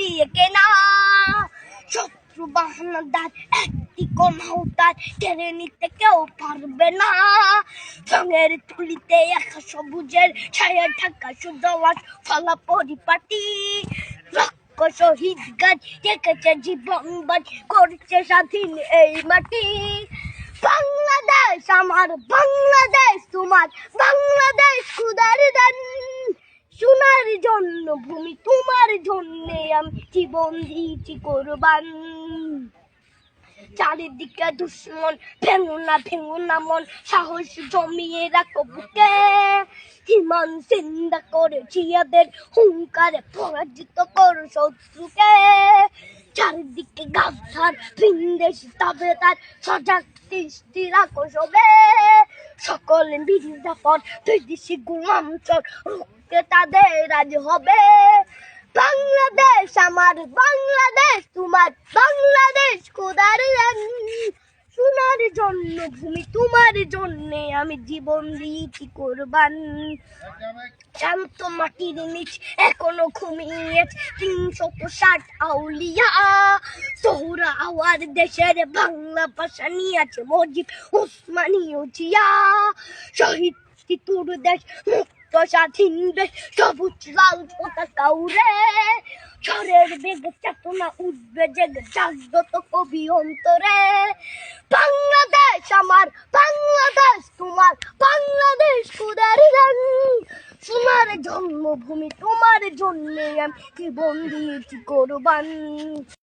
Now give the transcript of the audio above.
দিয়ে কেনা। শত্রু বাহানাদার একটি কমাউতার কেড়ে নিতে কেউ পারবে না। রঙের তুলিতে একা সবুজের ছায়া ঢাকা সুদলাস ফলা পরিপাটি। শহীদ গাছ রেখেছে জীবন বাজ করছে স্বাধীন এই মাটি। বাংলাদেশ আমার, বাংলাদেশ তোমার, বাংলাদেশ খুদার দান। সোনার জন্য ভূমি তোমার জন্যে আমি জীবন দিয়েছি কোরবান। চারিদিকে দুশ্মন, ভেঙো না মন, সাহস জমিয়ে রাখো বুকে। হিমান চিন্তা করে জিয়াদের হুঙ্কারে পরাজিত করো শত্রুকে। চারিদিকে গাদ্দার ভিনদেশি তাবেদার, সজাগ দৃষ্টি রাখো সবে। সকলে মির্জাফর বিদেশি গোলাম চোর রুখতে তাদের আজ হবে। বাংলাদেশ আমার, বাংলাদেশ তোমার, বাংলাদেশ খোদার দান। সোনার জন্য ভূমি তোমার জন্যে আমি জীবন দিয়েছি কোরবান। শান্ত মাটির নিচ এখনো ঘুমিয়ে ৩৬০ আউলিয়া। সোহরা আওয়ার দেশের বাংলা ভাষা নিয়েছে মজিদ ওসমানীয় জিয়া। শহীদ তিতুর দেশ মুক্ত স্বাধীন দেশ, সবুজ লাল পতাকা উড়ে। ঝড়ের বেগে চেতনা উঠবে জেগে জাগ্রত কবি অন্তরে। বাংলাদেশ আমার, বাংলাদেশ তোমার, বাংলাদেশ খোদার দান। সোনার জন্মভূমি তোমার জন্যে আমি জীবন দিয়েছি কোরবান।